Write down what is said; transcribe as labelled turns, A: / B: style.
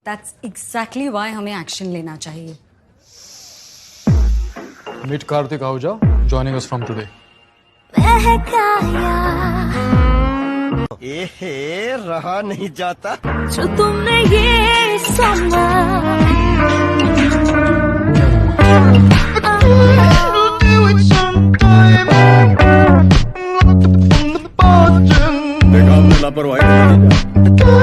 A: That's exactly why हमें action लेना चाहिए।
B: Meet Karthik Ahuja, joining us from today.
C: रहा नहीं जाता
D: जो तुमने ये समा
C: देखा हमने लापरवाही नहीं की।